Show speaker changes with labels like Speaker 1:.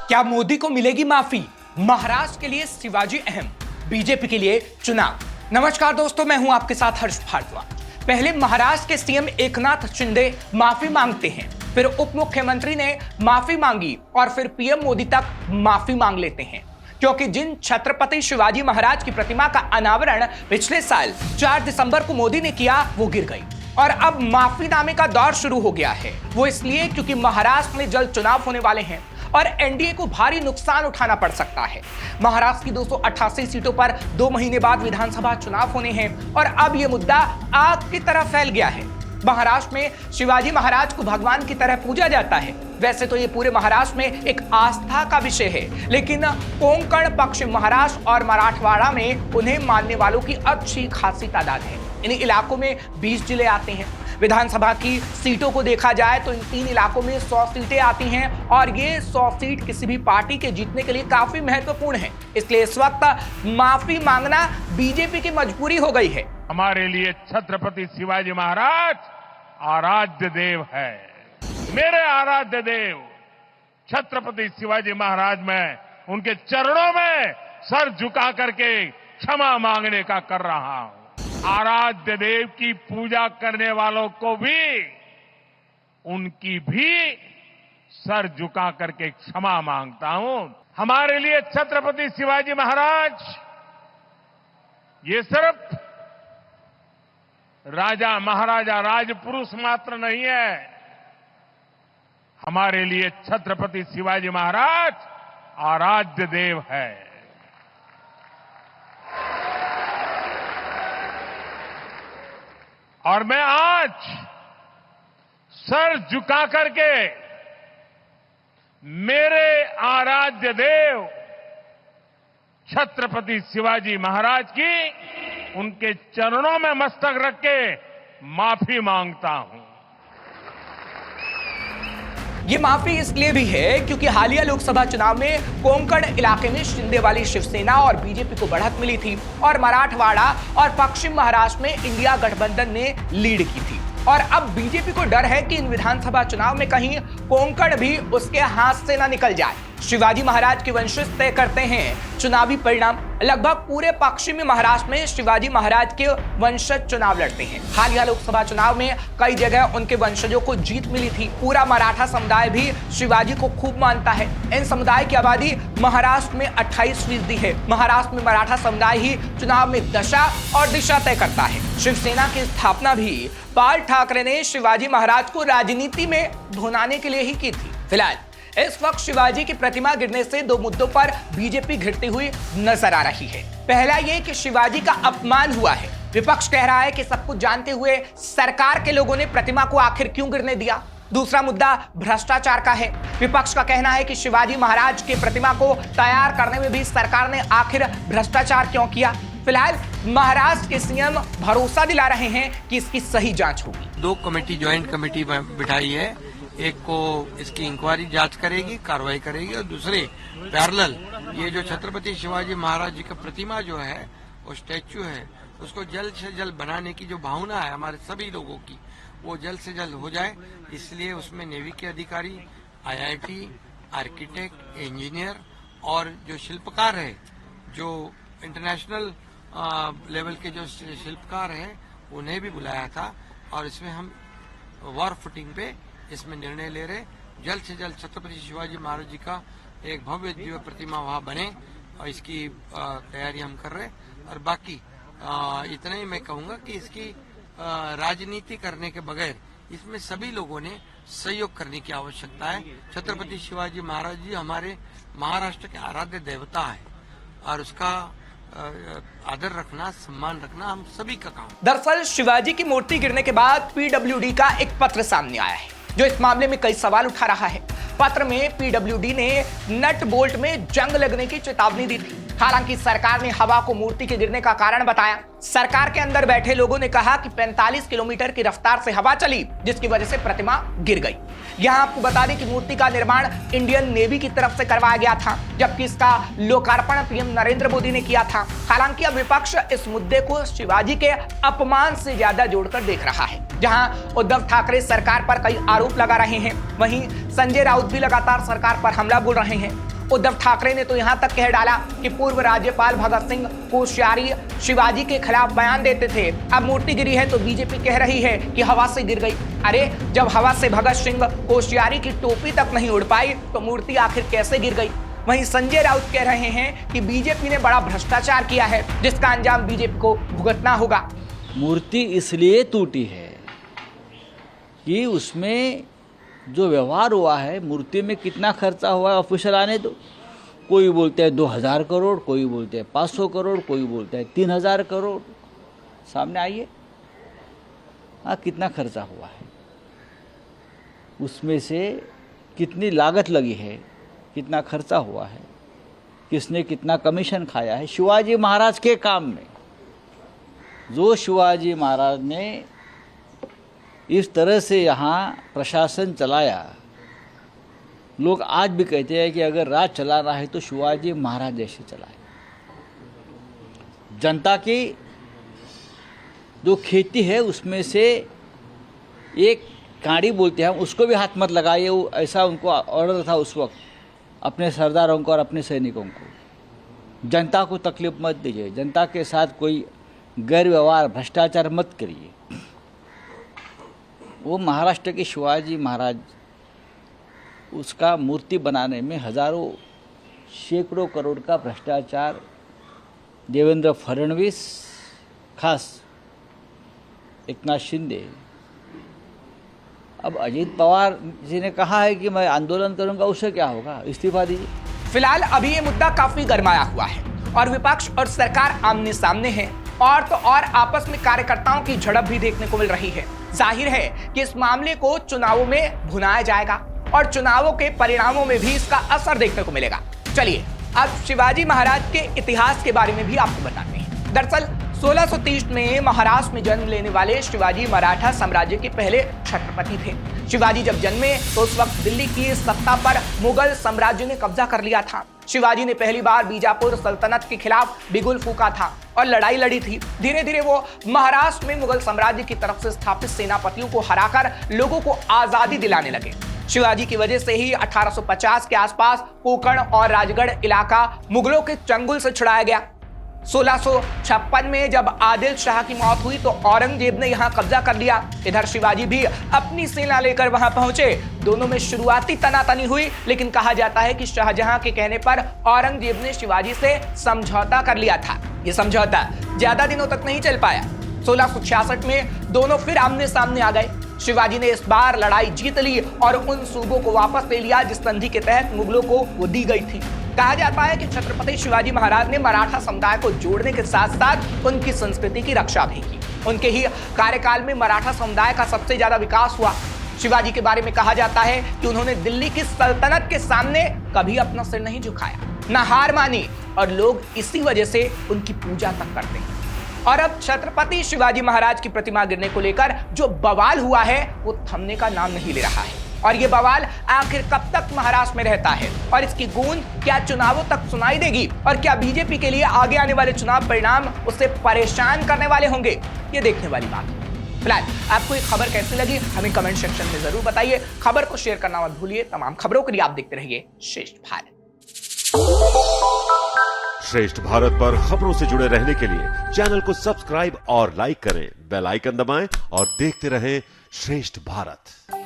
Speaker 1: क्या मोदी को मिलेगी माफी? महाराष्ट्र के लिए शिवाजी अहम, बीजेपी के लिए चुनाव। नमस्कार दोस्तों, मैं हूं आपके साथ हर्ष भारद्वाज। पहले महाराष्ट्र के सीएम एकनाथ शिंदे माफी मांगते हैं, फिर उप मुख्यमंत्री ने माफी मांगी और फिर पीएम मोदी तक माफी मांग लेते हैं, क्योंकि जिन छत्रपति शिवाजी महाराज की प्रतिमा का अनावरण पिछले साल 4 दिसंबर को मोदी ने किया, वो गिर गई और अब माफीनामे का दौर शुरू हो गया है। वो इसलिए क्योंकि महाराष्ट्र में जल्द चुनाव होने वाले हैं और एनडीए को भारी नुकसान उठाना पड़ सकता है। महाराष्ट्र की 288 सीटों पर 2 महीने बाद विधानसभा चुनाव होने हैं और अब यह मुद्दा आग की तरह फैल गया है। महाराष्ट्र में शिवाजी महाराज को भगवान की तरह पूजा जाता है। वैसे तो ये पूरे महाराष्ट्र में एक आस्था का विषय है, लेकिन कोंकण, पश्चिम महाराष्ट्र और मराठवाड़ा में उन्हें मानने वालों की अच्छी खासी तादाद है। इन इलाकों में 20 जिले आते हैं। विधानसभा की सीटों को देखा जाए तो इन 3 इलाकों में 100 सीटें आती हैं और ये 100 सीट किसी भी पार्टी के जीतने के लिए काफी महत्वपूर्ण है। इसलिए इस वक्त माफी मांगना बीजेपी की मजबूरी हो गई है।
Speaker 2: हमारे लिए छत्रपति शिवाजी महाराज आराध्य देव है। मेरे आराध्य देव छत्रपति शिवाजी महाराज, मैं उनके चरणों में सर झुका करके क्षमा मांगने का कर रहा हूं। आराध्य देव की पूजा करने वालों को भी, उनकी भी सर झुका करके क्षमा मांगता हूं। हमारे लिए छत्रपति शिवाजी महाराज ये सिर्फ राजा महाराजा राजपुरुष मात्र नहीं है। हमारे लिए छत्रपति शिवाजी महाराज आराध्य देव है। और मैं आज सर झुका करके मेरे आराध्य देव छत्रपति शिवाजी महाराज की, उनके चरणों में मस्तक रख के माफी मांगता हूं।
Speaker 1: ये माफी इसलिए भी है क्योंकि हालिया लोकसभा चुनाव में कोंकण इलाके में शिंदे वाली शिवसेना और बीजेपी को बढ़त मिली थी और मराठवाड़ा और पश्चिम महाराष्ट्र में इंडिया गठबंधन ने लीड की थी। और अब बीजेपी को डर है कि इन विधानसभा चुनाव में कहीं कोंकण भी उसके हाथ से ना निकल जाए। शिवाजी महाराज के वंशज तय करते हैं चुनावी परिणाम। लगभग पूरे पश्चिमी महाराष्ट्र में शिवाजी महाराज के वंशज चुनाव लड़ते हैं। हालिया लोकसभा चुनाव में कई जगह उनके वंशजों को जीत मिली थी। पूरा मराठा समुदाय भी शिवाजी को खूब मानता है। इन समुदाय की आबादी महाराष्ट्र में 28% है। महाराष्ट्र में मराठा समुदाय ही चुनाव में दशा और दिशा तय करता है। शिवसेना की स्थापना भी बाल ठाकरे ने शिवाजी महाराज को राजनीति में भुनाने के लिए ही की थी। फिलहाल इस वक्त शिवाजी की प्रतिमा गिरने से 2 मुद्दों पर बीजेपी घिरती हुई नजर आ रही है। पहला ये कि शिवाजी का अपमान हुआ है। विपक्ष कह रहा है कि सब कुछ जानते हुए सरकार के लोगों ने प्रतिमा को आखिर क्यों गिरने दिया। दूसरा मुद्दा भ्रष्टाचार का है। विपक्ष का कहना है कि शिवाजी महाराज की प्रतिमा को तैयार करने में भी सरकार ने आखिर भ्रष्टाचार क्यों किया। फिलहाल महाराष्ट्र के सीएम भरोसा दिला रहे हैं कि इसकी सही जांच होगी।
Speaker 3: 2 कमेटी, ज्वाइंट कमेटी बिठाई है। एक को इसकी इंक्वायरी जांच करेगी, कार्रवाई करेगी, और दूसरे पैरेलल ये जो छत्रपति शिवाजी महाराज जी का प्रतिमा जो है, वो स्टैच्यू है, उसको जल्द से जल्द बनाने की जो भावना है हमारे सभी लोगों की, वो जल्द से जल्द हो जाए। इसलिए उसमें नेवी के अधिकारी, आईआईटी, आर्किटेक्ट, इंजीनियर और जो शिल्पकार है, जो इंटरनेशनल लेवल के जो शिल्पकार हैं, उन्हें भी बुलाया था। और इसमें हम वॉर फुटिंग पे इसमें निर्णय ले रहे। जल्द से जल्द छत्रपति शिवाजी महाराज जी का एक भव्य दिव्य प्रतिमा वहां बने, और इसकी तैयारी हम कर रहे। और बाकी इतना ही मैं कहूंगा कि इसकी राजनीति करने के बगैर इसमें सभी लोगों ने सहयोग करने की आवश्यकता है। छत्रपति शिवाजी महाराज जी हमारे महाराष्ट्र के आराध्य देवता है और उसका आदर रखना, सम्मान रखना हम सभी का काम।
Speaker 1: दरअसल शिवाजी की मूर्ति गिरने के बाद पीडब्ल्यूडी का एक पत्र सामने आया है जो इस मामले में कई सवाल उठा रहा है। पत्र में पीडब्ल्यूडी ने नट बोल्ट में जंग लगने की चेतावनी दी थी। हालांकि सरकार ने हवा को मूर्ति के गिरने का कारण बताया। सरकार के अंदर बैठे लोगों ने कहा कि 45 किलोमीटर की रफ्तार से हवा चली, जिसकी वजह से प्रतिमा गिर गई। यहां आपको बता दें कि मूर्ति का निर्माण इंडियन नेवी की तरफ से करवाया गया था, जबकि इसका लोकार्पण पीएम नरेंद्र मोदी ने किया था। हालांकि अब विपक्ष इस मुद्दे को शिवाजी के अपमान से ज्यादा जोड़कर देख रहा है। जहां उद्धव ठाकरे सरकार पर कई आरोप लगा रहे हैं, वहीं संजय राउत भी लगातार सरकार पर हमला बोल रहे हैं। उद्धव ठाकरे ने तो यहां तक कह डाला कि पूर्व राज्यपाल भगत सिंह कोश्यारी शिवाजी के खिलाफ बयान देते थे, अब मूर्ति गिरी है तो बीजेपी कह रही है कि हवा से गिर गई। अरे जब हवा से भगत सिंह कोश्यारी की टोपी तक नहीं उड़ पाई तो मूर्ति आखिर कैसे गिर गई। वहीं संजय राउत कह रहे हैं कि बीजेपी ने बड़ा भ्रष्टाचार किया है जिसका अंजाम बीजेपी को भुगतना होगा।
Speaker 4: मूर्ति इसलिए टूटी है कि उसमें जो व्यवहार हुआ है, मूर्ति में कितना खर्चा हुआ है ऑफिसर आने दो। कोई बोलते हैं 2000 करोड़, कोई बोलते हैं 500 करोड़, कोई बोलते हैं 3000 करोड़। सामने आइए, हाँ कितना खर्चा हुआ है, उसमें से कितनी लागत लगी है, कितना खर्चा हुआ है, किसने कितना कमीशन खाया है शिवाजी महाराज के काम में। जो शिवाजी महाराज ने इस तरह से यहाँ प्रशासन चलाया, लोग आज भी कहते हैं कि अगर राज चलाना है तो शिवाजी महाराज जैसे चलाए। जनता की जो खेती है उसमें से एक काड़ी बोलते हैं, उसको भी हाथ मत लगाइए, वो ऐसा उनको ऑर्डर था उस वक्त अपने सरदारों को और अपने सैनिकों को। जनता को तकलीफ मत दीजिए, जनता के साथ कोई गैर व्यवहार भ्रष्टाचार मत करिए। वो महाराष्ट्र के शिवाजी महाराज, उसका मूर्ति बनाने में हजारों सैकड़ों करोड़ का भ्रष्टाचार देवेंद्र फडणवीस, खास एकनाथ शिंदे, अब अजीत पवार जी ने कहा है कि मैं आंदोलन करूंगा, उससे क्या होगा, इस्तीफा दीजिए।
Speaker 1: फिलहाल अभी ये मुद्दा काफी गरमाया हुआ है और विपक्ष और सरकार आमने सामने है और तो और आपस में कार्यकर्ताओं की झड़प भी देखने को मिल रही है। जाहिर है कि इस मामले को चुनावों में भुनाया जाएगा और चुनावों के परिणामों में भी इसका असर देखने को मिलेगा। चलिए अब शिवाजी महाराज के इतिहास के बारे में भी आपको बताते हैं। दरअसल 1630 में महाराष्ट्र में जन्म लेने वाले शिवाजी मराठा साम्राज्य के पहले छत्रपति थे। शिवाजी जब जन्मे तो उस वक्त दिल्ली की सत्ता पर मुगल साम्राज्य ने कब्जा कर लिया था। शिवाजी ने पहली बार बीजापुर सल्तनत के खिलाफ बिगुल फूका था और लड़ाई लड़ी थी। धीरे धीरे वो महाराष्ट्र में मुगल साम्राज्य की तरफ से स्थापित सेनापतियों को हराकर लोगों को आजादी दिलाने लगे। शिवाजी की वजह से ही 1850 के आसपास कोंकण और राजगढ़ इलाका मुगलों के चंगुल से छुड़ाया गया। 1656 में जब आदिल शाह की मौत हुई तो औरंगजेब ने यहां कब्जा कर लिया। इधर शिवाजी भी अपनी सेना लेकर वहां पहुंचे। दोनों में शुरुआती तनातनी हुई, लेकिन कहा जाता है कि शाहजहां के कहने पर औरंगजेब ने शिवाजी से समझौता कर लिया था। यह समझौता ज्यादा दिनों तक नहीं चल पाया। 1666 में दोनों फिर आमने सामने आ गए। शिवाजी ने इस बार लड़ाई जीत ली और उन सूबों को वापस ले लिया जिस संधि के तहत मुगलों को वो दी गई थी। कहा जाता है कि छत्रपति शिवाजी महाराज ने मराठा समुदाय को जोड़ने के साथ साथ उनकी संस्कृति की रक्षा भी की। उनके ही कार्यकाल में मराठा समुदाय का सबसे ज्यादा विकास हुआ। शिवाजी के बारे में कहा जाता है कि उन्होंने दिल्ली की सल्तनत के सामने कभी अपना सिर नहीं झुकाया, न हार मानी, और लोग इसी वजह से उनकी पूजा तक करते हैं। और अब छत्रपति शिवाजी महाराज की प्रतिमा गिरने को लेकर जो बवाल हुआ है वो थमने का नाम नहीं ले रहा है। और ये बवाल आखिर कब तक महाराष्ट्र में रहता है और इसकी गूंज क्या चुनावों तक सुनाई देगी और क्या बीजेपी के लिए आगे आने वाले चुनाव परिणाम उसे परेशान करने वाले होंगे, ये देखने वाली बात है। फिलहाल आपको ये खबर कैसी लगी हमें कमेंट सेक्शन में जरूर बताइए। खबर को शेयर करना मत भूलिए। तमाम खबरों के लिए आप देखते रहिए श्रेष्ठ भारत।
Speaker 5: श्रेष्ठ भारत पर खबरों से जुड़े रहने के लिए चैनल को सब्सक्राइब और लाइक करें, बेल आइकन दबाएं और देखते रहें श्रेष्ठ भारत।